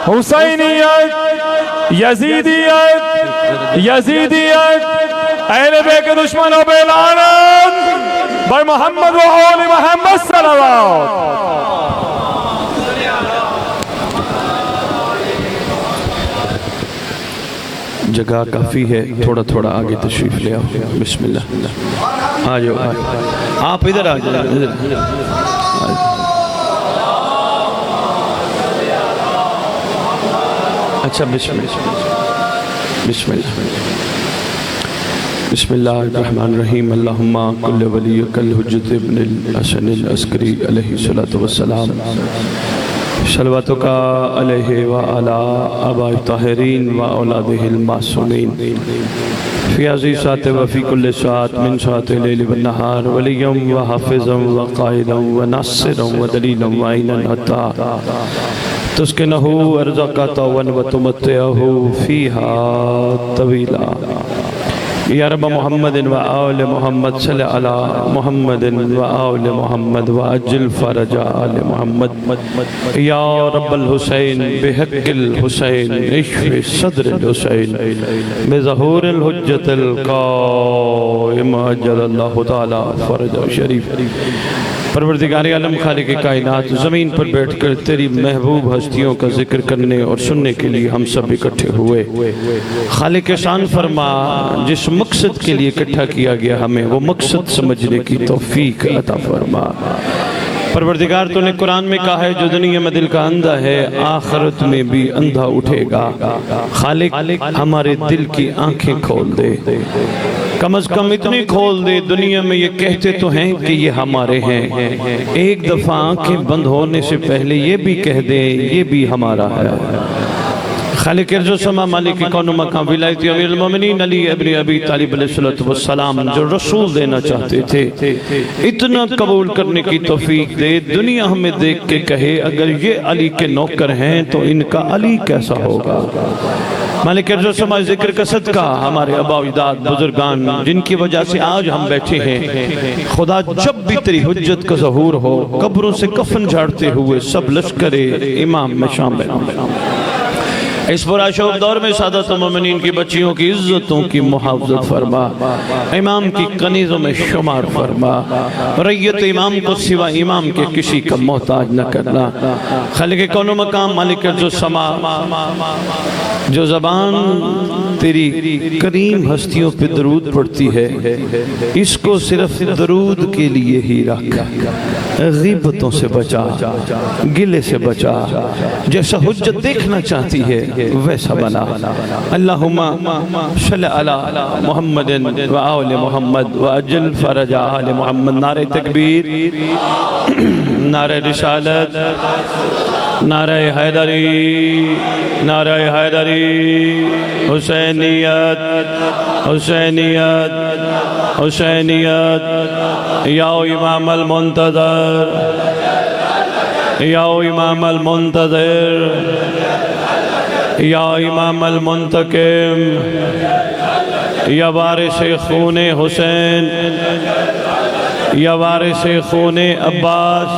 हुसैनियत, यजीदियत, यजीदियत, अहले बैत के दुश्मनों पे लानत, बर मोहम्मद व आले मोहम्मद सल्लल्लाहु। जगह काफ़ी है, थोड़ा थोड़ा आगे तशरीफ़ ले आओ। बिस्मिल्लाह, आ जाओ, आप इधर आ जाओ, इधर। अच्छा, बिस्मिल्लाह, बिस्मिल्लाह, बिस्मिल्लाहिर्रहमानिर्रहीम। अल्लाहुम्मा कुल्ल वलिय्यकल हुज्जत इब्नुल हसन अल अस्करी अलैहि सल्लतु वस्सलाम। सलवातुका अलैहि व अला आबाइ ताहिरीन व औलादिहिल मासूमीन फ़ी अज़ीज़ात व फ़ी कुल्लि साअत मिन साअतिल लैल व नहार वलिय्यम व हाफ़िज़म व क़ाइदम व नासिरम व दलीलम व ऐनन हत्ता तुस्किनहु अर्ज़क़तन व तुमत्तिअहु फ़ीहा तवीला। या रब मोहम्मदिन व आले मोहम्मद सल्लि अला मोहम्मदिन व आले मोहम्मद व अज्जिल फ़रजा आले मोहम्मद। या रब्बल हुसैन बिहक़्क़िल हुसैन इश्फ़ि सद्रिल हुसैन बिज़हूरिल हुज्जतिल क़ाइम अज्जलल्लाहु तआला फ़रजा शरीफ। परवरदिगारे आलम खालिक़े कायनात, ज़मीन पर बैठकर तेरी महबूब हस्तियों का जिक्र करने और सुनने के लिए हम सब इकट्ठे हुए। खालिक़े शान फरमा, जिस मकसद के लिए इकट्ठा किया गया हमें वो मकसद समझने की तौफीक अता फरमा। परवरदिगार, तूने कुरान में कहा है जो दुनिया में दिल का अंधा है आखिरत में भी अंधा उठेगा। खालिक हमारे दिल की आंखें खोल दे, कम अज कम इतनी खोल दे, दुनिया में ये कहते तो हैं कि ये हमारे हैं, एक दफ़ा आंखें बंद होने से पहले ये भी कह दे ये भी हमारा है। खालिक अर्ज़ व समा मालिक कौन मकाम विलायत अमीरुल मोमिनीन अली इब्न अबी तालिब अलैहिस्सलातु वस्सलाम जो रसूल देना चाहते थे, इतना कबूल करने की तौफीक दे। दुनिया हमें देख के कहे अगर ये अली के नौकर हैं तो इनका अली कैसा होगा। मालिक अर्ज़ व समा जिक्र का सदका हमारे आबा अजदाद बुजुर्गान जिनकी वजह से आज हम बैठे हैं, खुदा जब भी तेरी हुज्जत का ज़हूर हो कब्रों से कफन झाड़ते हुए सब लश्करे इमाम में शामिल। इस पुराशोक दौर में सादत मोमिनीन की बच्चियों की इज्जतों की मुहाफ़ज़त फरमा, इमाम की कनीज़ों में शुमार फरमा, रैयत इमाम को सिवा इमाम के किसी का मोहताज न करना। खालिक़े कौनो मकाम मालिक अर्ज़ व समा, जो ज़बान तेरी करीम हस्तियों पे दरूद पढ़ती है इसको सिर्फ दरूद के लिए ही रख, ग़ीबतों से बचा, गिले से बचा, जैसा हुज्जत देखना चाहती है वैसा बना। अल्लाहुम्मा सल्लि अला मुहम्मदिन व आले मोहम्मद व अज्जिल फ़रजा आले मोहम्मद। नारे तकबीर, नारे रिसालत, नारे हैदरी, नारे हैदरी, हुसैनियत, हुसैनियत, हुसैनियत। या इमाम अल मुंतज़र, या इमाम अल मुंतज़र, या इमाम अल मुंतकिम, या वारिस खून हुसैन, या वारिस खून अब्बास,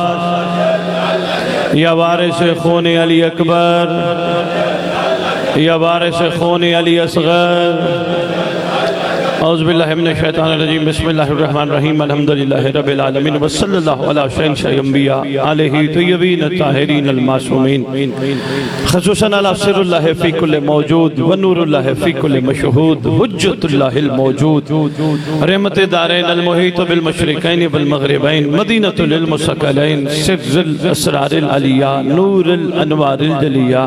या वारिस खून अली अकबर, या वारिस खून अली असगर। औज़ु बिल्लाहि मिनश शैतानिर रजीम। बिस्मिल्लाहिर्रहमानिर्रहीम। अल्हम्दुलिल्लाहि रब्बिल आलमीन व सल्लल्लाहु अला शय्यिदिल अंबिया अलैहि तय्यबीन ताहिरीन अल मासूमीन ख़ुसूसन अला सिर्रुल्लाहि फी कुल्लि मौजूद व नूरुल्लाहि फी कुल्लि मशहूद हुज्जतुल्लाहिल मौजूद रहमते दारैन अल मुहीत बिल मशरिकैन वल मग़रिबैन मदीनतुल मुस्तक़लैन सिर्रुल असरारिल अलिया नूरुल अनवारिल जलिया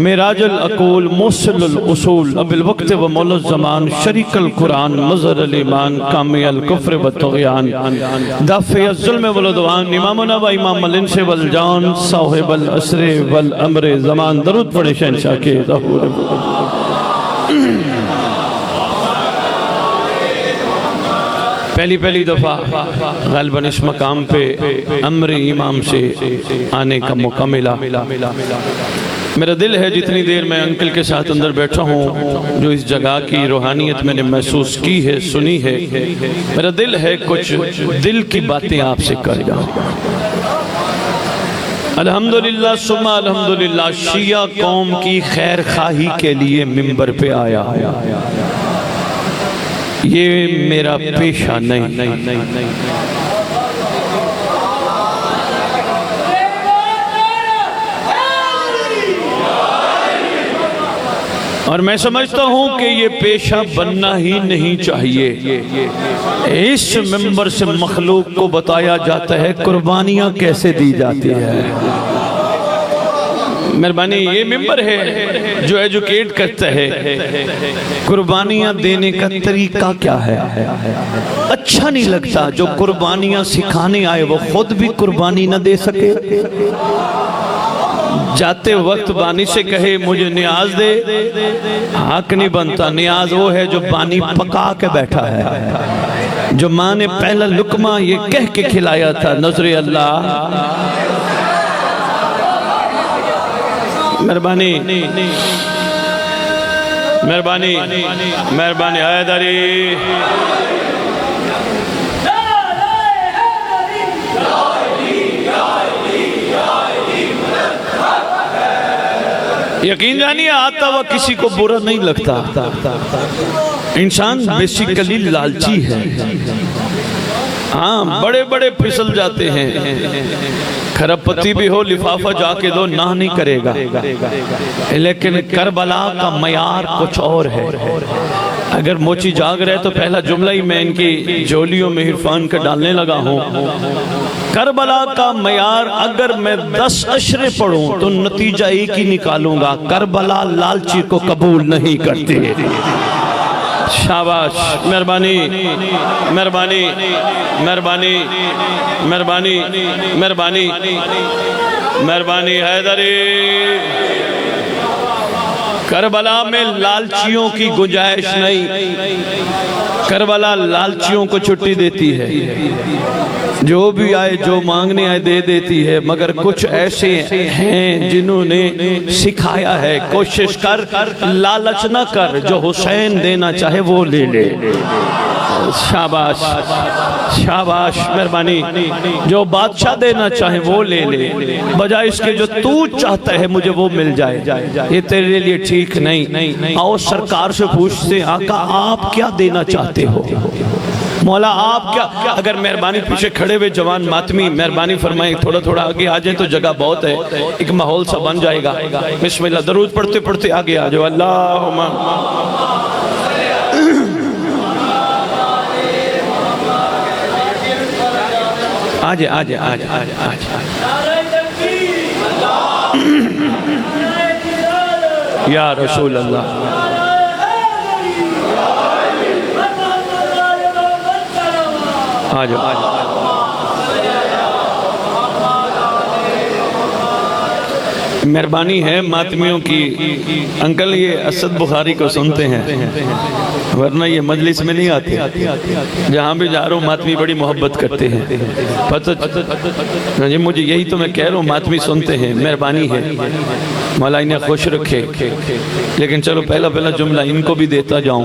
मिराजुल अक़ूल मुस्सिलुल उसूल अबिल वक्त व मौलुज़ ज़मान शरीकल कुरान मज़हर अल ईमान कामिल कुफ्र व तुग़यान दाफ़िअ ज़ुल्म वल उद्वान इमामुना व इमाम अल इंस वल जान साहिबल असर वल अम्र ज़मान। दरूद पढ़े शहंशाह के ज़हूर। पहली दफ़ा ग़ालिबन इस मकाम पे अम्र इमाम से आने का मौका मिला। मेरा दिल है जितनी देर मैं अंकल के साथ अंदर बैठा हूँ, जो इस जगह की रूहानियत मैंने महसूस की है, सुनी है, मेरा दिल है कुछ दिल की बातें आपसे कर जाऊँ। अल्हम्दुलिल्लाह सुम्मा अल्हम्दुलिल्लाह शिया कौम की खैर खाही के लिए मिंबर पे आया। ये मेरा पेशा नहीं। और मैं समझता हूं कि ये पेशा बनना ही नहीं चाहिए। इस मिंबर से मखलूक को बताया जाता है कुर्बानियां कैसे दी जाती है। मेहरबानी, ये मिंबर है जो एजुकेट करता है कुर्बानियां देने का तरीका क्या है। अच्छा नहीं लगता जो कुर्बानियां सिखाने आए वो खुद भी कुर्बानी न दे सके। जाते वक्त बानी से कहे मुझे नियाज दे, हक नहीं बनता। नियाज वो है जो बानी पका के बैठा है, जो माँ ने पहला लुकमा ये कह के खिलाया था, नजरे अल्लाह। मेहरबानी मेहरबानी मेहरबानी हैदरी। यकीन जानिए आता हुआ किसी को बुरा नहीं लगता। इंसान बेसिकली लालची है। हाँ, बड़े बड़े फिसल जाते हैं। खरबपति भी हो लिफाफा जाके दो ना नहीं करेगा। लेकिन करबला का मयार कुछ और है। अगर मोची जाग रहे तो पहला जुमला ही मैं इनकी झोलियों में इरफान का डालने लगा हूँ। करबला का मयार अगर मैं 10 अशरे पढ़ूं तो नतीजा एक ही निकालूंगा, करबला लालची को कबूल नहीं करती। शाबाश, मेहरबानी मेहरबानी मेहरबानी मेहरबानी मेहरबानी मेहरबानी हैदरी। करबला में लालचियों की गुंजाइश नहीं। करबला लालचियों को छुट्टी देती है, जो भी आए जो मांगने आए दे देती है। मगर कुछ ऐसे हैं जिन्होंने सिखाया है कोशिश कर, लालच न कर, जो हुसैन देना चाहे वो ले ले। शाबाश शाबाश, मेहरबानी। जो बादशाह देना चाहे वो ले ले, बजाय इसके जो तू चाहता है मुझे वो मिल जाए, ये तेरे लिए ठीक नहीं। आओ सरकार से पूछते, आका आप क्या देना चाहते हो, मौला आप क्या। अगर मेहरबानी पीछे खड़े हुए जवान मातमी मेहरबानी फरमाए थोड़ा थोड़ा आगे आ जाए तो जगह बहुत है, एक माहौल सा बन जाएगा। बिस्मिल्लाह, दरूद पढ़ते पढ़ते आगे आ जाओ। अल्लाहुम्मा आजे आजे आजे आजे आजे। या रसूल अल्लाह, आ जाओ आ जाओ। मेहरबानी है मातमियों की। अंकल ये असद बुखारी को सुनते हैं, वरना ये मजलिस में नहीं आते। जहाँ भी जा रहा हूँ मातमी बड़ी मोहब्बत करते हैं। पता जी, मुझे यही तो मैं कह रहा हूँ, मातमी सुनते हैं। मेहरबानी है, मौला इन्हें खुश रखे। लेकिन चलो पहला पहला जुमला इनको भी देता जाऊँ।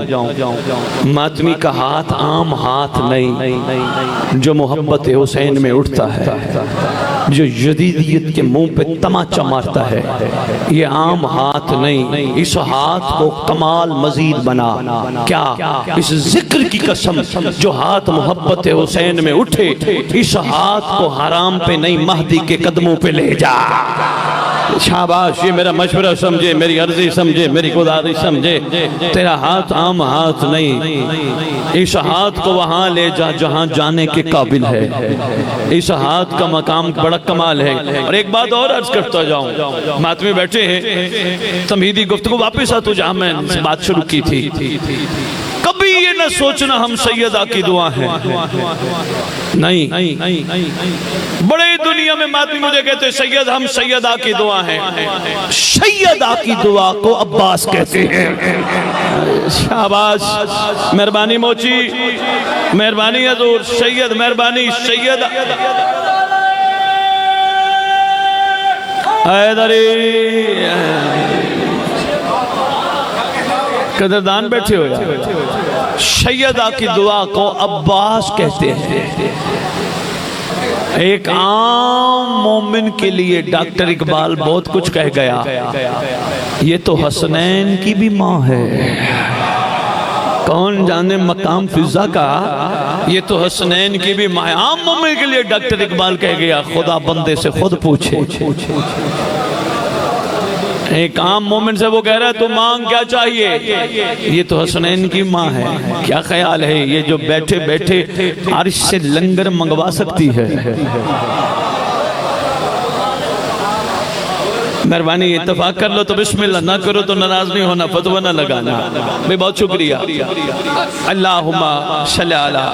मातमी का हाथ आम हाथ नहीं, जो मोहब्बत हुसैन में उठता है, जो जदीदियत के मुंह पे तमाचा मारता है, ये आम हाथ नहीं। इस हाथ को कमाल मजीद बना। क्या? इस जिक्र की कसम, जो हाथ मोहब्बत हुसैन में उठे, इस हाथ को हराम पे नहीं महदी के कदमों पे ले जा। शाबाश, ये मेरा मशवरा समझे, मेरी अर्जी समझे, मेरी गुजारिश समझे। तेरा हाथ आम हाथ नहीं, इस हाथ को वहां ले जा जहां जाने के काबिल है। इस हाथ का मकाम बड़ा कमाल है। और एक बात और अर्ज करता जाऊं, मातमी बैठे हैं, तमहीदी गुफ्तगू वापस आ तो जहां मैं बात शुरू की थी। कभी ये न सोचना हम सैयदा की दुआ है, नहीं। बड़े दुनिया में मातमी मुझे कहते सैयद, हम सैयदा की दुआ है। सैयदा की दुआ को अब्बास कहते हैं। शाबाश, मेहरबानी मोची, मेहरबानी हजूर, सैयद, मेहरबानी सैयद हैदरी। कदरदान बैठे हो यार। सैयदा की दुआ को अब्बास कहते हैं। एक आम मोमिन के लिए डॉक्टर इकबाल बहुत कुछ कह गया, ये तो हसनैन की भी माँ है। कौन जाने मकाम फिजा का, ये तो हसनैन की भी माँ। आम मोमिन के लिए डॉक्टर इकबाल कह गया, खुदा बंदे से खुद पूछे। एक आम मोमिन से वो कह रहा है तू मांग क्या चाहिए, ये तो हसनैन की माँ है। क्या ख्याल है ये जो बैठे बैठे अर्श से लंगर मंगवा सकती है? मेहरबानी इत्तेफाक कर लो तो बिस्मिल्लाह, ना करो तो नाराज नहीं होना, फतवा ना लगाना। भाई बहुत शुक्रिया। अल्लाहुम्मा सल्ली अला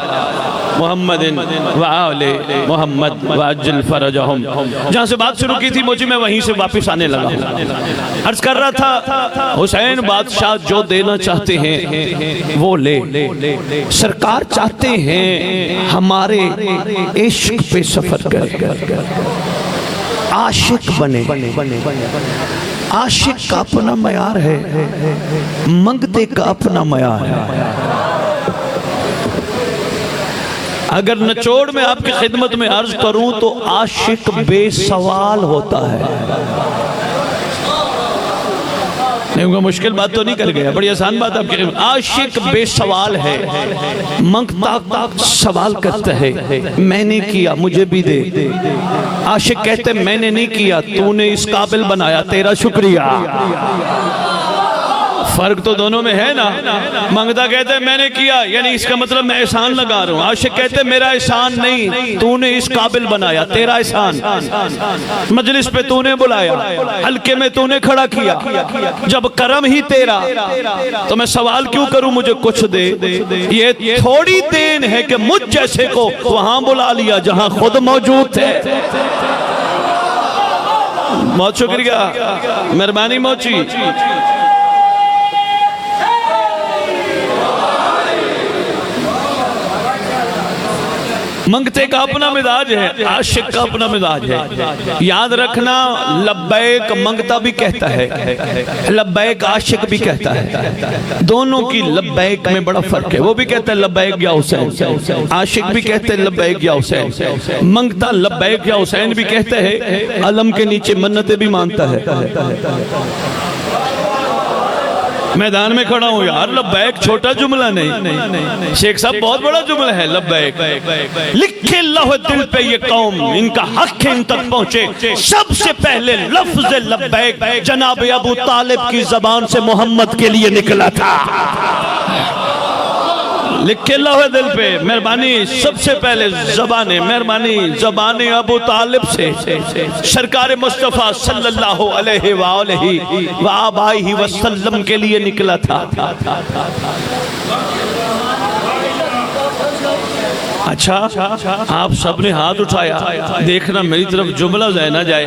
मुहम्मदिन व आले मुहम्मद व अज्जिल फरजहुम। जहाँ से बात शुरू की थी मुझे, मैं वहीं से वापस आने लगा। अर्ज कर रहा था हुसैन बादशाह जो देना चाहते हैं वो ले। सरकार चाहते हैं हमारे इश्क पे सफर करें, आशिक बने। आशिक का अपना मयार है, मंगते का अपना मयार है। अगर निचोड़ में आपकी खिदमत में अर्ज करूं तो आशिक बेसवाल होता है। नहीं, मुश्किल बात तो नहीं कर गया, बड़ी आसान बात आपके। आशिक बेसवाल है, मंगता सवाल करता है, मैंने किया मुझे भी दे। आशिक कहते मैंने नहीं किया, तूने इस काबिल बनाया, तेरा शुक्रिया। फर्क तो दोनों में है ना। मंगता कहते हैं मैंने किया, यानी इसका मतलब मैं एहसान लगा रहा हूँ। आशिक कहते मेरा एहसान नहीं, तूने इस काबिल बनाया, तेरा एहसान। मजलिस पे तूने बुलाया, हल्के में तूने खड़ा किया, जब करम ही तेरा तो मैं सवाल क्यों करूं मुझे कुछ दे। ये थोड़ी देन है कि मुझ जैसे को वहां बुला लिया जहां खुद मौजूद थे। बहुत शुक्रिया, मेहरबानी मोची। मंगते का अपना मिजाज है, आशिक का अपना मिजाज है। याद रखना, लब्बैक मंगता भी कहता है, लब्बैक आशिक भी कहता है। दोनों की लब्बैक में बड़ा फर्क है। वो भी कहता है लब्बैक या हुसैन, आशिक भी कहते हैं लब्बैक या हुसैन। मंगता लब्बैक या हुसैन भी कहते हैं, अलम के नीचे मन्नतें भी मानता है। मैदान में खड़ा हूँ यार, लब्बैक छोटा जुमला नहीं, शेख साहब बहुत बड़ा जुमला है लब्बैक। लिखे लौह दिल पे ये कौम, इनका हक इन तक पहुँचे। सबसे पहले लफ्ज लब्बैक जनाब अबू तालिब की जबान से मोहम्मद के लिए निकला था। लिखे लौह दिल पे, मेहरबानी सबसे पहले जबाने, मेहरबानी जबाने अबू तालिब से सरकार मुस्तफ़ा सल्लल्लाहु अलैहि वसल्लम के लिए निकला था। अच्छा, आप सबने हाथ उठाया, देखना मेरी तरफ जुमला जाए ना जाए।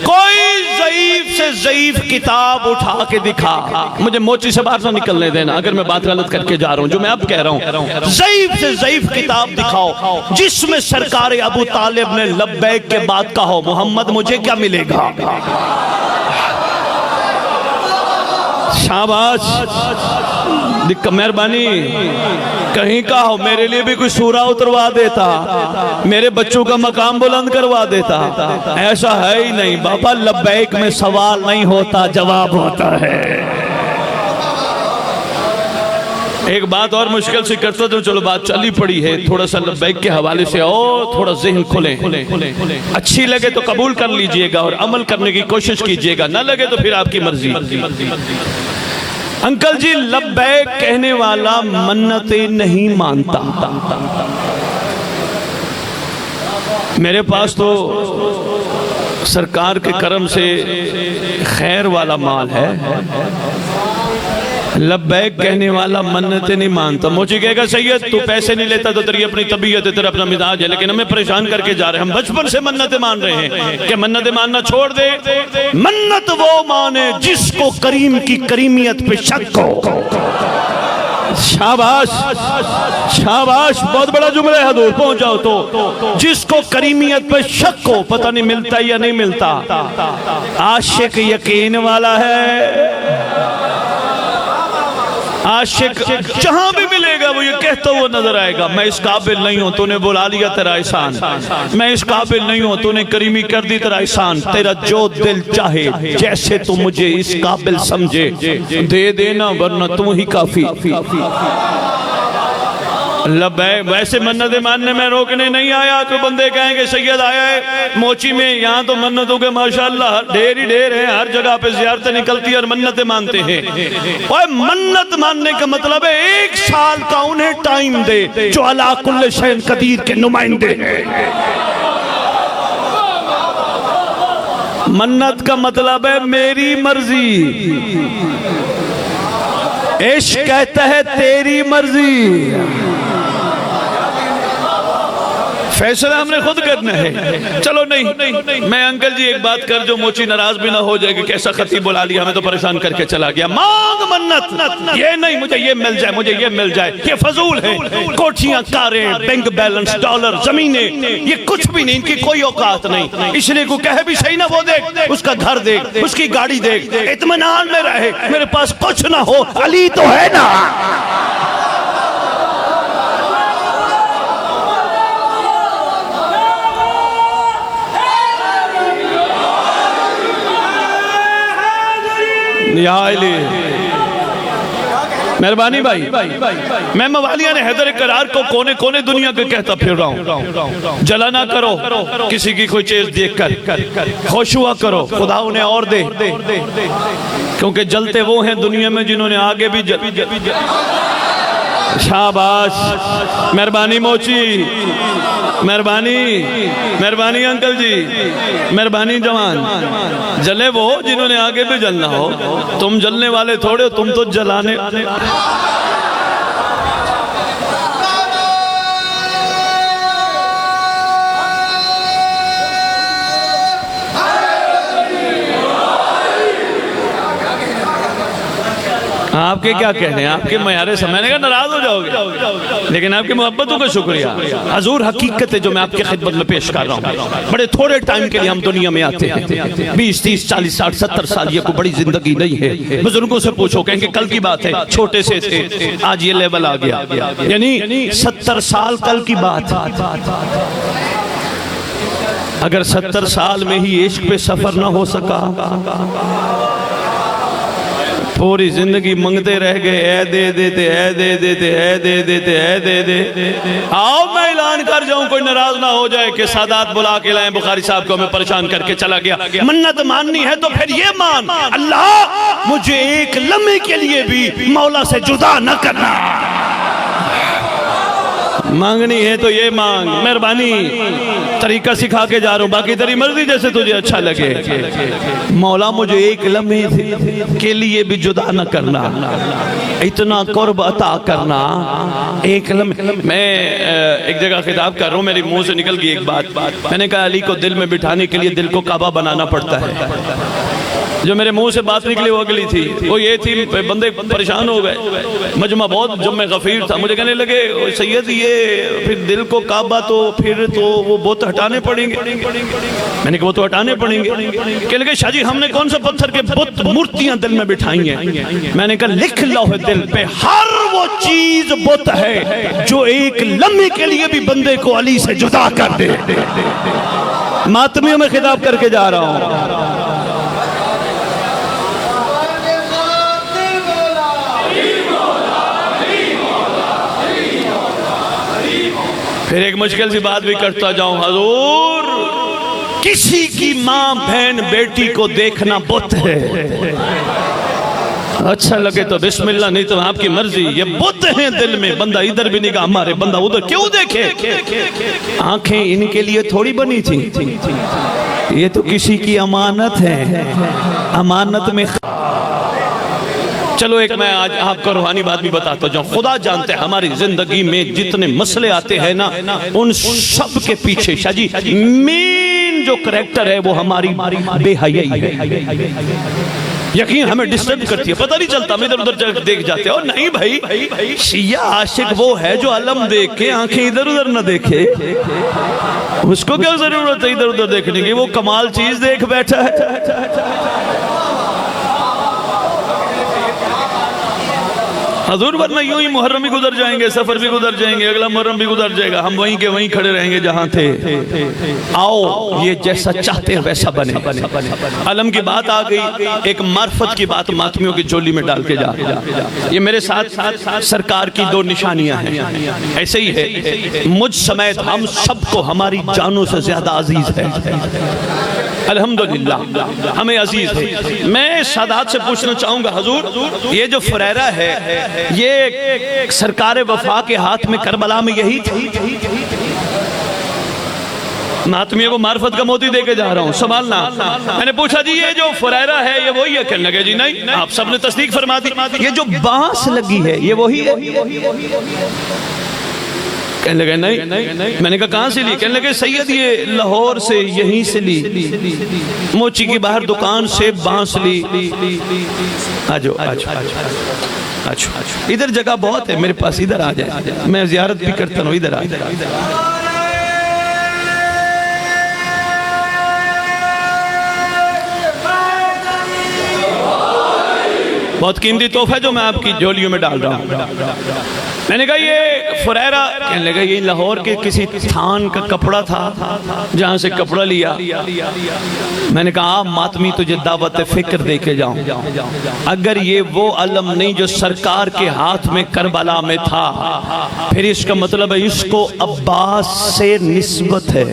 कोई ज़ईफ से ज़ईफ किताब उठा के दिखा, मुझे मोची से बाहर ना निकलने देना अगर मैं बात गलत करके जा रहा हूँ। जो मैं अब कह रहा हूँ, ज़ईफ से ज़ईफ किताब दिखाओ जिसमें सरकार अबू तालिब ने लब्बैक के बाद कहो मोहम्मद मुझे क्या मिलेगा। शाबाश, मेहरबानी। कहीं का हो मेरे लिए भी कोई सूरा उतरवा देता, मेरे बच्चों का मकाम बुलंद करवा देता। ऐसा है ही नहीं बाबा, लब्बैक में सवाल नहीं होता, जवाब होता है। एक बात और मुश्किल से करता तो चलो बात चली पड़ी है, थोड़ा सा लब्बैक के हवाले से और थोड़ा ज़हन खुले। अच्छी लगे तो कबूल कर लीजिएगा और अमल करने की कोशिश कीजिएगा, ना लगे तो फिर आपकी मर्जी। अंकल जी, लब्बैक कहने वाला मन्नतें नहीं मानता। मेरे पास तो सरकार के करम से खैर वाला माल है, लब्बैक कहने वाला मन्नतें नहीं मानता। मुझे कहेगा सैयद तू पैसे नहीं लेता तो तेरी अपनी तबीयत है, तेरा अपना मिजाज है, लेकिन हमें परेशान करके जा रहे हैं। हम बचपन से मन्नतें मान रहे हैं कि मन्नतें मानना छोड़ दे। मन्नत वो माने जिसको करीम की करीमियत पे शक हो। शाबाश शाबाश, बहुत बड़ा जुमला है, दूर पहुंच जाओ तो। जिसको करीमियत पे शक हो, पता नहीं मिलता या नहीं मिलता। आशिक यकीन वाला है, आशिक जहां भी मिलेगा वो ये कहता हुआ नजर आएगा, मैं इस काबिल नहीं हूँ, तूने बुला लिया तेरा एहसान, मैं इस काबिल नहीं हूँ, तूने करीमी कर दी तेरा एहसान, तेरा जो दिल चाहे जैसे तू मुझे इस काबिल समझे दे देना, वरना तू ही काफी। वैसे मन्नत मानने में रोकने नहीं आया। तो बंदे कहेंगे सैयद आया है मोची में, यहाँ तो मन्नतों के माशाअल्लाह ढेर ही ढेर है, हर जगह पे ज़ियारतें निकलती है और मन्नतें मानते हैं। और मन्नत मानने का मतलब है 1 साल का उन्हें टाइम दे जो अला कुल्ल शैइन कदीर के नुमाइंदे हैं। मन्नत का मतलब है मेरी मर्जी, इश्क कहता है तेरी मर्जी। फैसला हमने खुद करना है। चलो नहीं, मैं अंकल जी एक बात कर, जो मोची नाराज भी ना हो जाएगी, कैसा खतीब बुला लिया हमें तो परेशान करके चला गया। मांग मन्नत, ये नहीं मुझे ये मिल जाए, मुझे ये मिल जाए, ये फजूल है। कोठियां, कारें, बैंक बैलेंस, डॉलर, जमीनें, ये कुछ भी नहीं, इनकी कोई औकात नहीं। इसलिए को कहे भी सही ना, वो देख उसका घर देख, उसकी गाड़ी देख, इत्मीनान में रहे, मेरे पास कुछ ना हो, अली तो है ना। मेहरबानी भाई, मैं मवालिया ने हैदर करार को कोने कोने दुनिया के कहता फिर रहा हूँ, जला ना करो किसी की कोई चीज देखकर, खुश हुआ करो, खुदा उन्हें और दे, क्योंकि जलते वो हैं दुनिया में जिन्होंने आगे भी शाबाश, मेहरबानी मोची, मेहरबानी अंकल जी, मेहरबानी जवान। जले वो जिन्होंने आगे भी जलना हो, तुम जलने वाले थोड़े हो, तुम तो जलाने। आपके क्या कहने हैं, आपके मयारे समझने का नाराज हो जाओगे, लेकिन आपकी मोहब्बतों का शुक्रिया। हजूर हकीकत है जो मैं आपकी खिदमत में पेश कर रहा हूँ। बड़े थोड़े टाइम के लिए हम दुनिया में आते हैं, 20, 30, 40, 60, 70 साल, ये कोई बड़ी जिंदगी नहीं है। बुजुर्गों से पूछो, कहेंगे कल की बात है, छोटे से थे, आज ये लेवल आ गया, यानी 70 साल कल की बात। अगर 70 साल में ही इश्क पे सफर ना हो सका, पूरी जिंदगी मंगते रह गए, ऐ दे देते, ऐ दे देते, ऐ दे देते, ऐ दे दे। आओ मैं ऐलान कर जाऊं, कोई नाराज ना हो जाए कि सादात बुला के लाए बुखारी साहब को, हमें परेशान करके चला गया। मन्नत माननी है तो फिर ये मान, अल्लाह मुझे एक लम्हे के लिए भी मौला से जुदा न करना। मांगनी है तो ये मांग, मेहरबानी, तरीका सिखा के जा रहा हूँ, बाकी तेरी मर्जी जैसे तुझे अच्छा लगे। मौला मुझे एक लम्हे के लिए भी जुदा न करना, इतना कुर्ब अता करना, एक लम्हे। मैं एक जगह खिताब कर रहा हूँ, मेरे मुंह से निकल गई एक बात। मैंने कहा अली को दिल में बिठाने के लिए दिल को काबा बनाना पड़ता है। जो मेरे मुंह से बात निकली वो अगली थी, वो ये थी, बंदे परेशान हो गए, मजमा बहुत जब मैं गफीर था, मुझे कहने लगे सैयद ये फिर दिल को काबा तो फिर तो वो बुत हटाने पड़ेंगे। मैंने कहा वो तो हटाने पड़ेंगे। कहने लगे शाह जी हमने कौन सा पत्थर के बुत मूर्तियां दिल में बिठाई हैं। मैंने कहा लिख लो है दिल पे, हर वो चीज बुत है जो एक लम्हे के लिए भी बंदे को अली से जुदा कर दे। मातमियों में खिताब करके जा रहा हूं। फिर एक मुश्किल सी बात भी करता जाऊं, हजूर किसी की माँ बहन बेटी को देखना बुत है, अच्छा लगे तो बिस्मिल्लाह, नहीं तो आपकी मर्जी। ये बुत हैं दिल में, बंदा इधर भी निगाह मारे, बंदा उधर क्यों देखे। आंखें इनके लिए थोड़ी बनी थी, ये तो किसी की अमानत है, अमानत में। चलो एक मैं आज आपको रूहानी बात भी बताता जाऊं। खुदा जानते हैं हमारी जिंदगी में जितने मसले आते हैं ना, उन सब के पीछे शाह जी मेन जो करैक्टर है वो हमारी बेहयाई है। यकीन हमें डिस्टर्ब करती है, पता नहीं चलता, हम इधर उधर देख जाते हैं। और नहीं भाई, शिया आशिक वो है जो अलम देख के आंखें इधर उधर न देखे, उसको क्या जरूरत है इधर उधर देखने की, वो कमाल चीज देख बैठा है। हजूर वरना यूं ही मुहर्रम भी गुजर जाएंगे, सफर भी गुजर जाएंगे, अगला मुहर्रम भी गुजर जाएगा, हम वहीं के वहीं खड़े रहेंगे जहां थे। आओ ये जैसा चाहते हैं वैसा बने। अलम की बात आ गई, एक मार्फत की बात मातमियों की झोली में डाल के जा। ये मेरे साथ सरकार की दो निशानियां हैं। ऐसे ही है, मुझ समेत हम सबको हमारी जानों से ज्यादा अजीज है, अल्हम्दुलिल्लाह हमें अजीज है। मैं सादात से पूछना चाहूंगा, हजूर ये जो फुरैरा है ये सरकार वफा के हाथ में करबला में यही थी? मातमियों को मार्फत का मोती दे के जा रहा हूँ, सवालना। मैंने पूछा जी ये जो फुरैरा है ये वही है? कहने लगे जी नहीं, आप सबने तस्दीक फरमा दी। ये जो बांस लगी है ये वही है? कहने लगे नहीं। मैंने कहा कहाँ से ली? कहने लगे सैयद ये लाहौर से यहीं से ली, मोची की बाहर दुकान से बांस ली। आजो इधर जगह बहुत है मेरे पास, इधर आ जाए, मैं जियारत भी करता हूँ, इधर आ जाए। बहुत कीमती तोहफा है जो मैं आपकी झोलियों में डाल रहा हूँ। मैंने कहा ये फुरैरा, कहने लगा ये लाहौर के किसी थान का कपड़ा था जहाँ से कपड़ा लिया। मैंने कहा आप मातमी तुझे दावत फिक्र दे के जाऊँ, अगर ये वो अलम नहीं जो सरकार के हाथ में करबला में था, फिर इसका मतलब है इसको अब्बास से निस्बत है,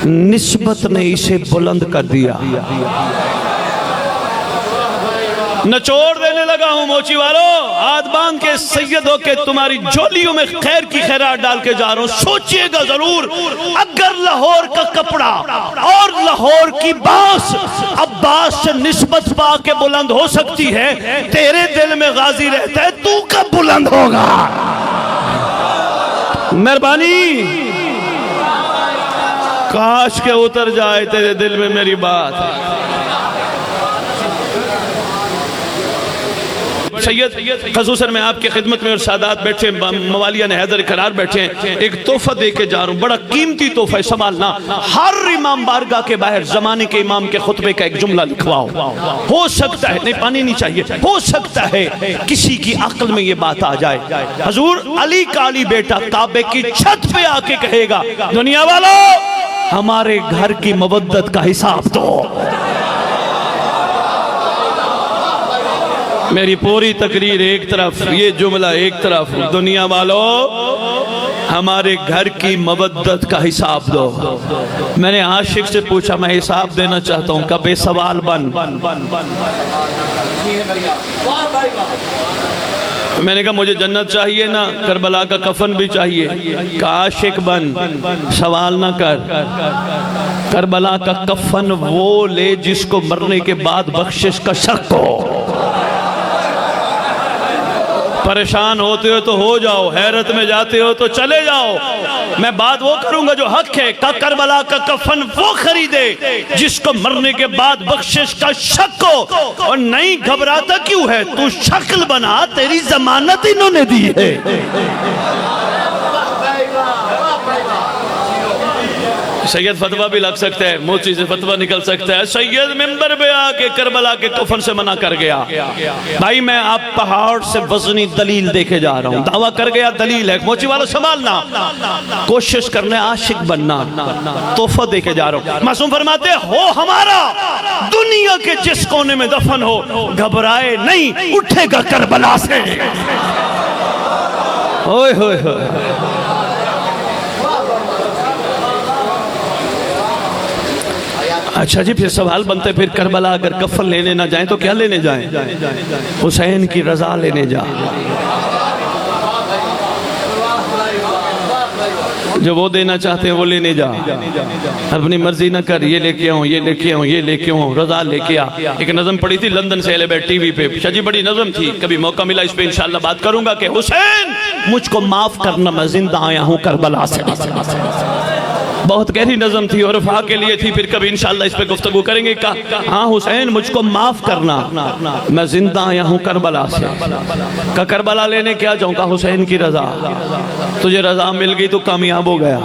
निस्बत ने इसे बुलंद कर दिया। नचोड़ देने लगा हूं मोची वालों, हाथ बांध के सैयद हो के तुम्हारी झोलियों में खैर की खैरात डाल के जा रहा हूं। सोचिएगा जरूर, अगर लाहौर का कपड़ा और लाहौर की बांस अब्बास से निस्बत पा के बुलंद हो सकती है, तेरे दिल में गाजी रहता है, तू कब बुलंद होगा? मेहरबानी काश के उतर जाए तेरे दिल में मेरी बात। सैयद खसूसन मैं आपकी खिदमत में और सादात बैठे, मवालिया ने हैदर करार बैठे हैं, एक तोहफा दे के जा रहा हूँ, बड़ा कीमती तोहफा है, संभालना। हर इमाम बारगाह के बाहर जमाने के इमाम के खुतबे का एक जुमला लिखवाओ। हो सकता है, नहीं पानी नहीं चाहिए, हो सकता है किसी की अक्ल में ये बात आ जाए। हजूर अली का अली बेटा काबे की छत पे आके कहेगा, दुनिया वालों हमारे घर की मवद्दत का हिसाब दो। मेरी पूरी तकरीर एक तरफ, ये जुमला एक तरफ, दुनिया वालों हमारे घर की मवद्दत का हिसाब दो। मैंने आशिक से पूछा, मैं हिसाब देना चाहता हूँ, कब सवाल बन। मैंने कहा मुझे जन्नत चाहिए ना, करबला का कफन भी चाहिए। का आशिक बन, सवाल ना कर। करबला का कफन वो ले जिसको मरने के बाद बख्शिश का शक हो। परेशान होते हो तो हो जाओ, हैरत में जाते हो तो चले जाओ, मैं बात वो करूंगा जो हक है। करबला का कफन वो खरीदे जिसको मरने के बाद बख्शिश का शक हो। और नहीं घबराता क्यों है, तू शक्ल बना, तेरी जमानत इन्होंने दी है। सैयद फतवा भी लग सकता है, मोची से फतवा निकल सकता है। सैयद मिंबर पे आके करबला के कफन से मना कर गया। भाई मैं आप पहाड़ से वजनी दलील देके जा रहा हूँ, दावा कर गया दलील है। मोची वाला संभालना, कोशिश करने आशिक बनना, तोहफा देके जा रहा हूँ। मासूम फरमाते हो हमारा दुनिया के जिस कोने में दफन हो, घबराए नहीं, उठेगा करबला से। ओए होए होए, अच्छा जी फिर सवाल बनते, फिर करबला अगर कफन लेने ना जाएं तो क्या लेने जाएं? हुसैन की रजा लेने जा। जो वो देना चाहते हैं वो लेने जा, अपनी मर्जी ना कर, ये लेके आऊँ, ये लेके आऊँ, ये लेके आऊँ, रजा लेके आ। एक नज़म पड़ी थी लंदन से एलेबे टीवी पे, शाजी बड़ी नज़म थी, कभी मौका मिला इस पे इंशाल्लाह बात करूंगा कि हुसैन मुझको माफ करना, मैं जिंदा आया हूँ करबला से। बहुत गहरी नज़म थी और वफा के लिए थी, फिर कभी इंशाल्लाह इस पे गुफ्तगू करेंगे। हाँ हुसैन मुझको माफ करना, मैं जिंदा आया हूँ करबला से। का करबला लेने क्या जाऊँ? का हुसैन की रजा, तुझे रजा मिल गई तो कामयाब हो गया।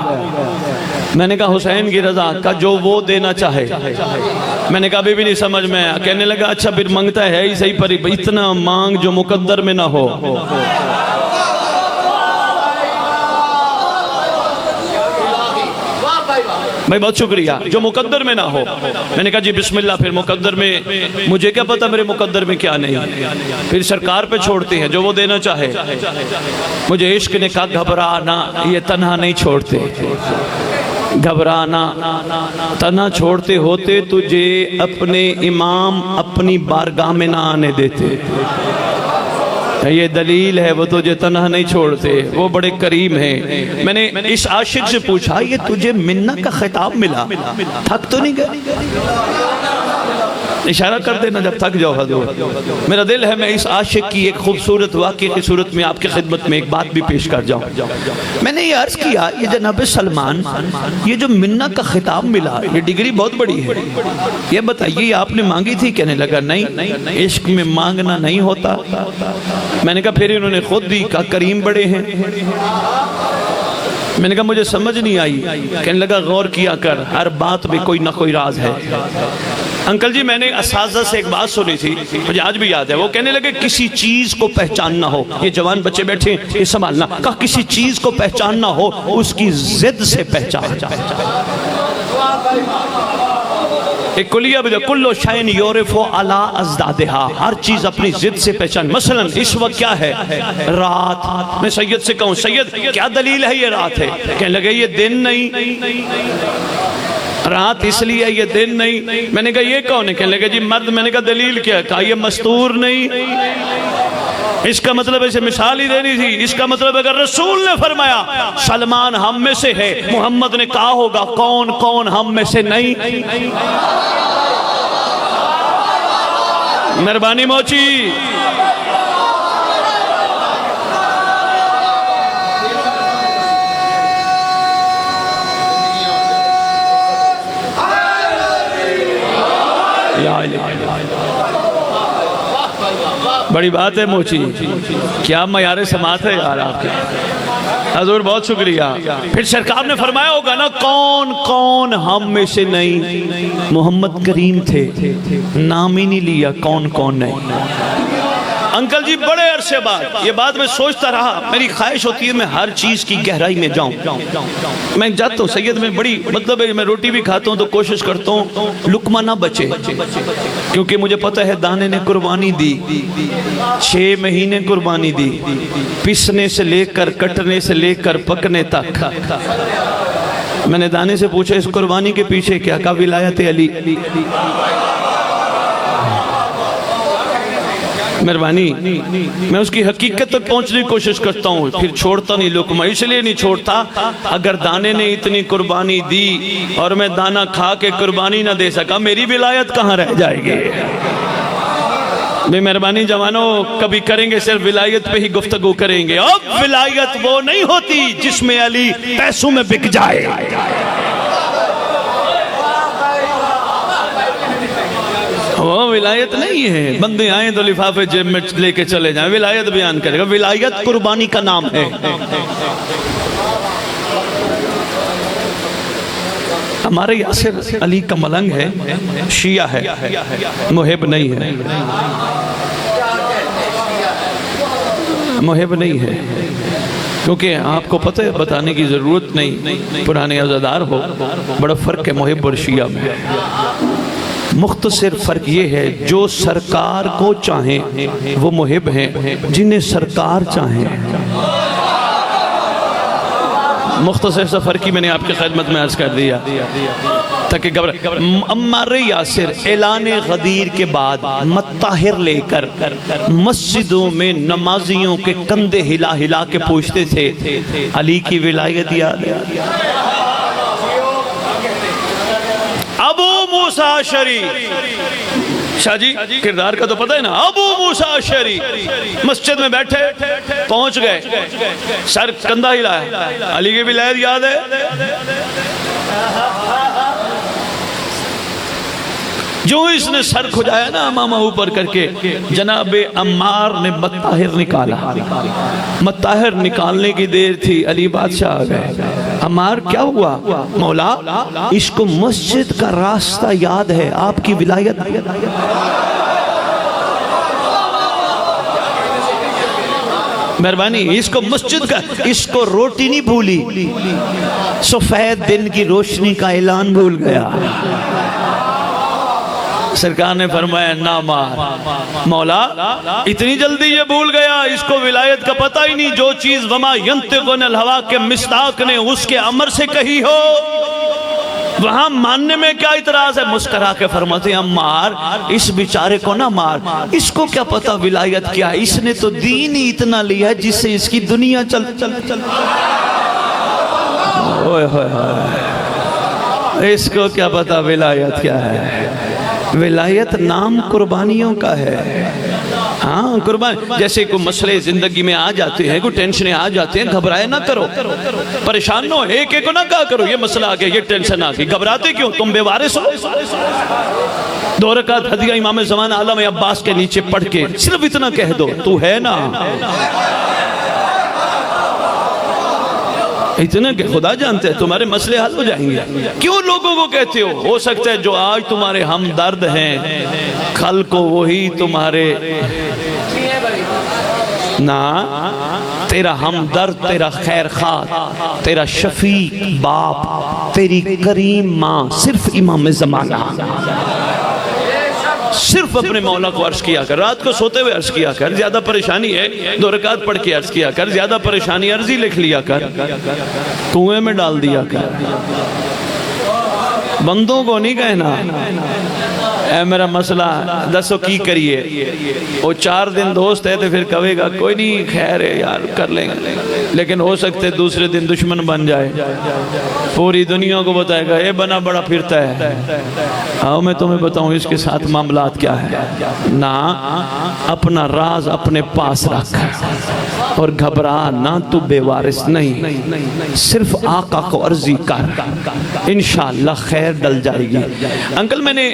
मैंने कहा हुसैन की रजा का जो वो देना चाहे। मैंने कहा अभी भी नहीं समझ में आया। कहने लगा अच्छा फिर मांगता है ही सही, पर इतना मांग जो मुकद्दर में ना हो। भाई बहुत शुक्रिया, जो मुकद्दर में ना हो। मैंने कहा जी बिस्मिल्लाह। फिर मुकद्दर में मुझे क्या पता मेरे मुकद्दर में क्या नहीं, फिर सरकार पे छोड़ते हैं जो वो देना चाहे। मुझे इश्क ने कहा घबराना, ये तन्हा नहीं छोड़ते, घबराना तना छोड़ते होते तुझे अपने इमाम अपनी बारगाह में ना आने देते। ये दलील है, वो तुझे तन्हा नहीं छोड़ते, वो बड़े करीम हैं। मैंने इस आशिक से पूछा ये तुझे मिन्ना का खिताब मिला, थक तो नहीं गए? इशारा कर देना जब थक जाओ हजूर। मेरा दिल है मैं इस आशिक की एक खूबसूरत वाक़े की सूरत में आपकी खिदमत में एक बात भी पेश कर जाऊं। मैंने ये अर्ज किया ये जनाब सलमान, ये जो मिन्ना का खिताब मिला ये डिग्री बहुत बड़ी है, ये बताइए आपने मांगी थी? कहने लगा नहीं, इश्क में मांगना नहीं होता। मैंने कहा फिर इन्होंने खुद दी, कहा करीम बड़े हैं। मैंने कहा मुझे समझ नहीं आई। कहने लगा गौर किया कर, हर बात में कोई ना कोई राज है। अंकल जी मैंने असाज़ा से एक बात सुनी थी, मुझे आज भी याद है। वो कहने लगे किसी चीज को पहचानना हो, ये जवान बच्चे बैठे ये संभालना, कहा किसी चीज को पहचानना हो उसकी जिद से पहचान। एक कुलिया भी कुल्लो शाइन योरिफो अला अज़दादिहा, हर चीज अपनी जिद से पहचान। मसलन इस वक्त क्या है? रात। मैं सैयद से कहूँ सैयद क्या दलील है ये रात है? कहने लगे ये दिन नहीं, रात इसलिए ये दिन नहीं। मैंने कहा ये कौन है? कहने लगे जी मर्द। मैंने कहा दलील क्या? कहा ये मस्तूर नहीं। इसका मतलब ऐसे मिसाल ही देनी थी। इसका मतलब अगर रसूल ने फरमाया सलमान हम में से है, मोहम्मद ने कहा होगा कौन कौन हम में से नहीं। मेहरबानी मोची। बड़ी बात है मोची, क्या मयारे समात है यार आपके। हजूर बहुत शुक्रिया। फिर सरकार ने फरमाया होगा ना कौन कौन हम में से नहीं। मोहम्मद करीम थे, नाम ही नहीं लिया कौन कौन नहीं। अंकल जी बड़े अरसे बाद ये बात मैं सोचता रहा, मेरी ख्वाहिश होती है मैं हर चीज़ की गहराई में जाऊं। मैं जाता हूँ सैयद में बड़ी मतलब है, मैं रोटी भी खाता हूँ तो कोशिश करता हूँ लुकमा ना बचे, क्योंकि मुझे पता है दाने ने कुर्बानी दी, 6 महीने कुर्बानी दी, पिसने से लेकर कटने से लेकर पकने तक। मैंने दाने से पूछा इस कुर्बानी के पीछे क्या? का विलायत अली। मेहरबानी, मैं उसकी हकीकत तक पहुंचने की कोशिश करता हूँ, फिर छोड़ता नहीं लुकमा। इसलिए नहीं छोड़ता, अगर दाने ने इतनी कुर्बानी दी और मैं दाना खा के कुर्बानी ना दे सका, मेरी विलायत कहाँ रह जाएगी? मेहरबानी जवानों, कभी करेंगे सिर्फ विलायत पे ही गुफ्तगू करेंगे। अब विलायत वो नहीं होती जिसमें अली पैसों में बिक जाए, वो विलायत नहीं है। बंदे आए तो लिफाफे जेब में लेके चले जाएं, विलायत बयान करेगा। विलायत कुर्बानी का नाम है। हमारे यासिर अली का मलंग है, शिया है, मुहिब नहीं है, मुहिब नहीं है। क्योंकि आपको पता है बताने की जरूरत नहीं, पुराने अज़ादार हो, बड़ा फर्क है मुहिब और शिया में। मुख्तसर फ़र्क ये है जो सरकार को चाहें वो मुहिब हैं, जिन्हें सरकार चाहें। मुख्तसर सा फ़र्क ही मैंने आपकी खिदमत में अर्ज़ कर दिया ताकि अम्मार यासिर ऐलान गदीर के बाद मत्ताहिर लेकर मस्जिदों में नमाजियों के कंधे हिला हिला के पूछते थे अली की विलायत याद है? अबू मूसा अशरी, शाह जी किरदार का तो पता है ना। अबू मूसा अशरी मस्जिद में बैठे, पहुंच गए, सर कंधा हिलाया, अली की विलायत याद है? जो इसने सर खुजाया ना मामा ऊपर करके, जनाबे अम्मार ने मत्ताहिर निकाला। मत्ताहिर निकालने की देर थी, अली बादशाह आ गए। अम्मार क्या हुआ? मौला इसको मस्जिद का रास्ता याद है, आपकी विलायत। मेहरबानी, इसको मस्जिद का, इसको रोटी नहीं भूली, सफेद दिन की रोशनी का ऐलान भूल गया। सरकार ने फरमाया ना मार। मौला इतनी जल्दी ये भूल गया, इसको विलायत का पता ही नहीं। जो चीज वमा यंतिकुनिल हवा के मिस्ताक ने उसके अमर से कही हो, वहां मानने में क्या इतराज है? मुस्करा के फरमाते हैं अम्मार इस बेचारे को ना मार, इसको क्या पता विलायत क्या है, इसने तो दीन ही इतना लिया है जिससे इसकी दुनिया चल चल चल। ओए होए, इसको क्या पता विलायत क्या है? विलायत नाम कुर्बानियों का है। हाँ कुर्बान, जैसे कोई मसले जिंदगी में आ जाते हैं, कोई टेंशन आ जाते हैं, घबराए ना करो, परेशान न हो, एक एक को ना कहा करो ये मसला आ गया, ये टेंशन आ गई, घबराते क्यों? तुम बेवारिस हो। 2 रकात हदिया इमाम ज़मान आलम अब्बास के नीचे पढ़ के सिर्फ इतना कह दो, तू है ना, इतना कि खुदा जानते हैं तुम्हारे मसले हल हो जाएंगे। क्यों लोगों को कहते हो सकता है जो आज तुम्हारे हमदर्द हैं कल को वही तुम्हारे ना, तेरा हमदर्द, तेरा खैर खा, तेरा शफीक बाप, तेरी करीम माँ सिर्फ इमाम ज़माना। सिर्फ अपने मौला को अर्ज किया कर, रात को सोते हुए अर्ज किया कर, ज्यादा परेशानी है 2 रकात पढ़ के अर्ज किया कर, ज्यादा परेशानी अर्जी लिख लिया कर, कुएं में डाल दिया कर। बंदों को नहीं कहना ऐ मेरा मसला दसो की करिए, वो 4 दिन दोस्त है तो फिर कहेगा कोई नहीं खैर है यार कर लेंगे, लेकिन हो सकते दूसरे दिन दुश्मन बन जाए, पूरी दुनिया को बताएगा ये बना बड़ा फिरता है। आओ मैं तुम्हें बताऊं इसके साथ मामलात क्या है ना। अपना राज अपने पास रख और घबरा ना, तू बेवारिस नहीं, सिर्फ आका को अर्जी कर, इंशाअल्लाह खैर डल जाएगी। अंकल मैंने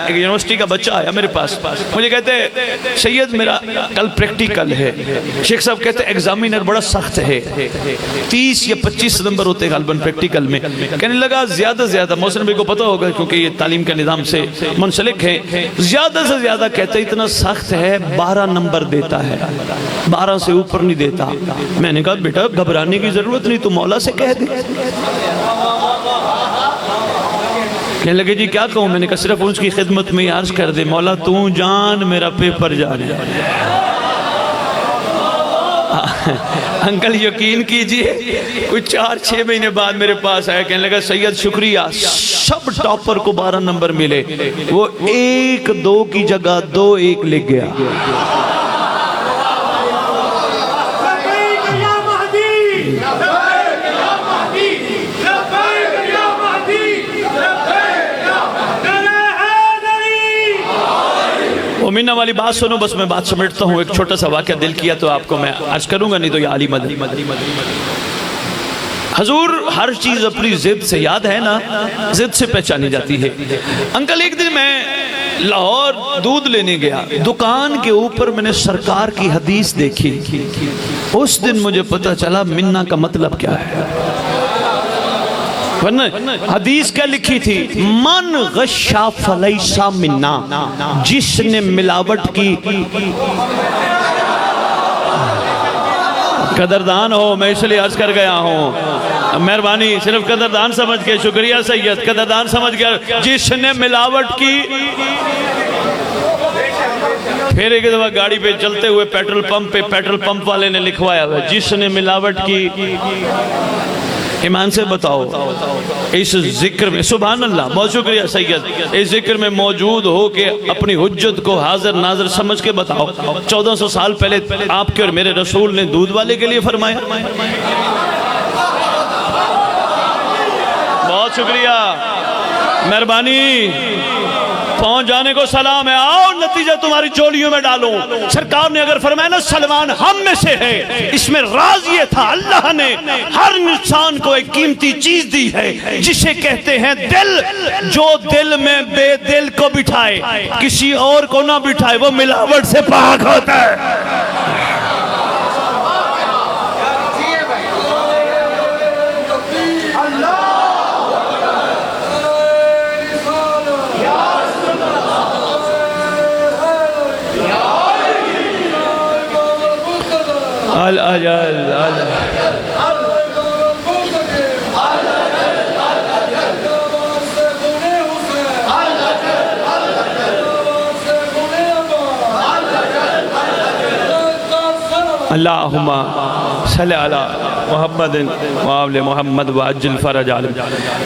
एक यूनिवर्सिटी का बच्चा आया मेरे पास, मुझे कहते सैयद मेरा कल प्रैक्टिकल है। शेख साहब कहते एग्जामिनर बड़ा सख्त है, 30 या 25 नंबर होते हैं गालबन प्रैक्टिकल में। कहने लगा ज्यादा से ज्यादा, मौसम भाई को पता होगा क्योंकि ये तालीम के निज़ाम से मुंसलिक है, ज्यादा से ज्यादा कहते इतना सख्त है 12 नंबर देता है, 12 से ऊपर नहीं देता। मैंने कहा बेटा घबराने की जरूरत नहीं, तू मौला से कह दे। कहने लगे जी क्या कहूँ? मैंने कहा सिर्फ उसकी खिदमत में अर्ज कर दे मौला तू जान मेरा पेपर जाने। अंकल यकीन कीजिए कुछ 4-6 महीने बाद मेरे पास आया, कहने लगा सैयद शुक्रिया, सब टॉपर को 12 नंबर मिले, वो 1-2 की जगह 2-1 लिख गया। मीना वाली बात सुनो, बस मैं बात समेटता हूँ। एक छोटा सा वाक़या दिल किया तो आपको मैं अर्ज करूंगा, नहीं तो ये आली मदद। हजूर हर चीज अपनी जिद से, याद है ना, जिद से पहचानी जाती है। अंकल एक दिन मैं लाहौर दूध लेने गया, दुकान के ऊपर मैंने सरकार की हदीस देखी। उस दिन मुझे पता चला मिन्ना का मतलब क्या है। हदीस क्या लिखी थी? मन गश्शा फलैसा मिन्ना, जिसने मिलावट की। कदरदान हो, मैं इसलिए अर्ज कर गया हूँ, मेहरबानी सिर्फ कदरदान समझ के, शुक्रिया सैयद, कदरदान समझ के। जिसने मिलावट की, फिर एक दफा गाड़ी पे चलते हुए पेट्रोल पंप पे पेट्रोल पंप वाले ने लिखवाया हुआ जिसने मिलावट की। ईमान से बताओ इस जिक्र में, सुभान अल्लाह, बहुत शुक्रिया सैयद, इस जिक्र में मौजूद हो के अपनी हुज्जत को हाजिर नाजर समझ के बताओ 1400 साल पहले आपके और मेरे रसूल ने दूध वाले के लिए फरमाया। बहुत शुक्रिया, मेहरबानी, पहुंच जाने को सलाम है। आओ नतीजा तुम्हारी चोलियों में डालो। सरकार ने अगर फरमाया ना सलमान हम में से है, इसमें राज ये था अल्लाह ने हर इंसान को एक कीमती चीज दी है जिसे कहते हैं दिल। जो दिल में बेदिल को बिठाए, किसी और को ना बिठाए, वो मिलावट से पाक होता है। अल अजल अल्लाहुम्मा सल्ली अला मुहम्मद व आले मुहम्मद व अज्जिल फरज आलम।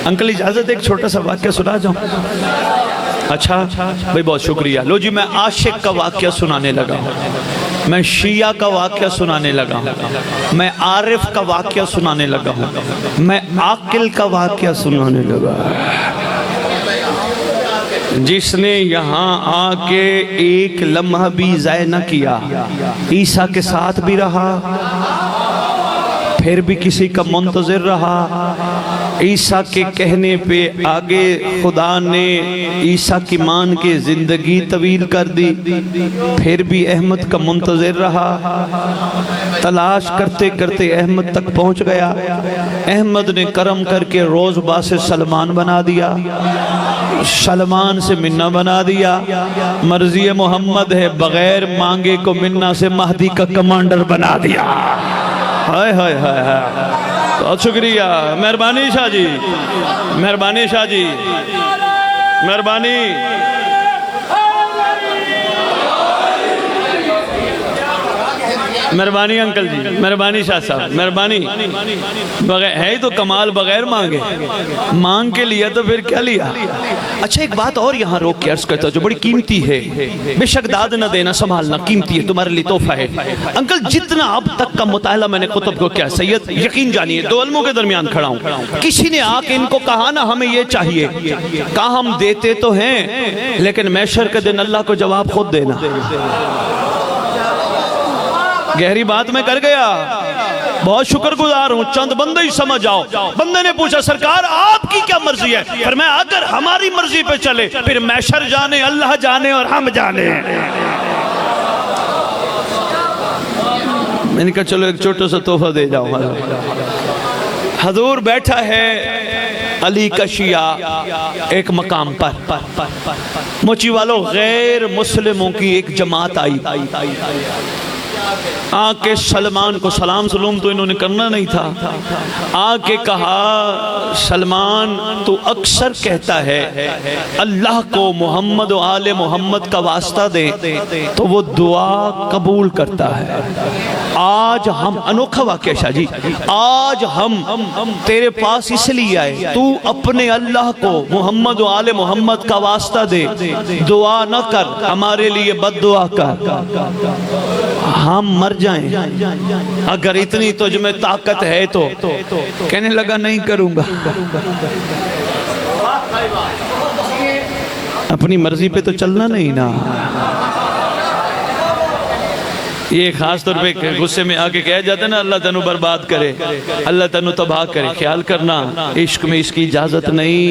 अंकल इजाज़त एक छोटा सा वाक़या सुना जाऊँ? अच्छा भाई बहुत शुक्रिया। लो जी, मैं आशिक का वाक़या सुनाने लगा हूँ, मैं शिया का वाक़या सुनाने लगा हूँ, मैं आरिफ का वाक़या सुनाने लगा हूँ, मैं आकिल का वाक़या सुनाने लगा। जिसने यहाँ आके एक लम्हा भी ज़ाय न किया, ईसा के साथ भी रहा, फिर भी किसी का मुंतज़िर रहा, ईसा के कहने पे आगे खुदा ने ईसा की मान के ज़िंदगी तवील कर दी, फिर भी अहमद का मुंतज़िर रहा, तलाश करते करते अहमद तक पहुँच गया। अहमद ने करम करके रोज़बा से सलमान बना दिया, सलमान से मिन्ना बना दिया। मर्ज़ी मोहम्मद है, बग़ैर मांगे को मिन्ना से महदी का कमांडर बना दिया। हाय हाय हाय हाय, बहुत शुक्रिया, मेहरबानी शाह जी, मेहरबानी शाह जी, मेहरबानी। मेहरबानी अंकल जी, मेहरबानी शाह साहब, मेहरबानी। बगैर है ही तो कमाल, बगैर मांगे, मांग के लिया तो फिर क्या लिया। अच्छा एक बात और यहाँ रोक के अर्ज करता जो बड़ी कीमती है, बेशक दाद न देना संभालना कीमती है, तुम्हारे लिए तोहफा है। अंकल जितना अब तक का मुताला मैंने कुतुब को क्या सैयद, यकीन जानिए दो अलमों के दरमियान खड़ा हूँ, किसी ने आके इनको कहा ना हमें ये चाहिए, कहा हम देते तो हैं लेकिन मैशर के दिन अल्लाह को जवाब खुद देना। गहरी बात मैं कर गया, बहुत शुक्रगुजार हूँ। चंद बंदे ही समझ आओ। बंदे ने पूछा सरकार आपकी क्या मर्जी है? फिर मैं अगर हमारी मर्जी पे चले फिर मैशर जाने, अल्लाह जाने और हम जाने। मैंने कहा चलो एक छोटा सा तोहफा दे जाओ। हजूर बैठा है अली का शिया एक मकाम पर, मोची वालों गैर मुस्लिमों की एक जमात आई, आके सलमान को सलाम सलूम तो इन्होंने करना नहीं था, आके कहा सलमान तू अक्सर कहता है अल्लाह को मोहम्मद और आले मोहम्मद का वास्ता दे तो वो दुआ कबूल करता है। आज हम, अनोखा वाक़या शाह जी, आज हम तेरे पास इसलिए आए तू अपने अल्लाह को मोहम्मद और आले मोहम्मद का वास्ता दे, दुआ न कर, हमारे लिए बद्दुआ कर, हम मर जाएं अगर इतनी तुझ में ताकत है तो। कहने लगा नहीं करूंगा, अपनी मर्जी पे तो चलना नहीं ना। ये खास तौर पे गुस्से में आके कह जाता है ना अल्लाह तनु बर्बाद करे, अल्लाह तनु तबाह करे, ख्याल करना इश्क में इसकी इजाजत नहीं।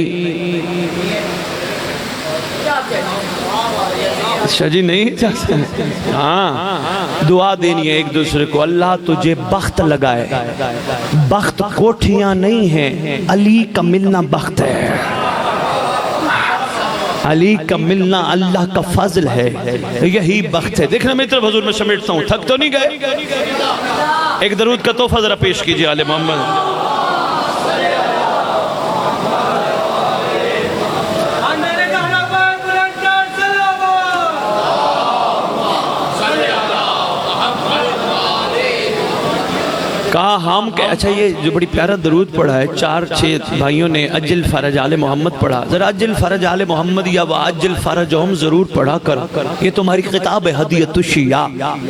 अच्छा जी नहीं चाहते, हाँ दुआ देनी है एक दूसरे को, अल्लाह तुझे बख्त लगाए। बख्त कोठियां नहीं है, अली का मिलना बख्त है, अली का मिलना अल्लाह का फजल है, यही बख्त है। देखना मित्र हुजूर में समेटता हूँ, थक तो नहीं गए? एक दरूद का तोहफा जरा पेश कीजिए आले मोहम्मद। कहा हम के, अच्छा ये जो बड़ी प्यारा दरूद पढ़ा है, 4-6 भाइयों ने अज्जिल फरज आले मोहम्मद पढ़ा, जरा अज्जिल फरज आले मोहम्मद या अज्जिल फरज हम जरूर पढ़ा कर। ये तुम्हारी किताब है हदियतुश्शिया।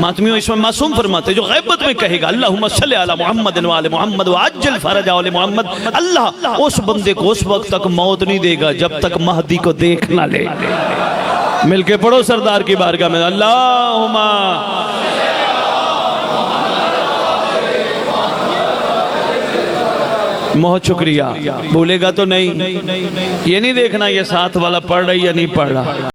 मातमियों इसमें मासूम फरमाते जो गैबत में कहेगा अल्लाहुम्मा सल्ली अला मुहम्मद व आले मुहम्मद व अज्जिल फरज आले मोहम्मद, अल्लाह उस बंदे को उस वक्त तक मौत नहीं देगा जब तक महदी को देख ना ले। मिलके पढ़ो सरदार की बारगाह में अल्लाहुम्मा। बहुत शुक्रिया, भूलेगा तो नहीं, ये नहीं देखना ये साथ वाला पढ़ रही या नहीं पढ़ रहा।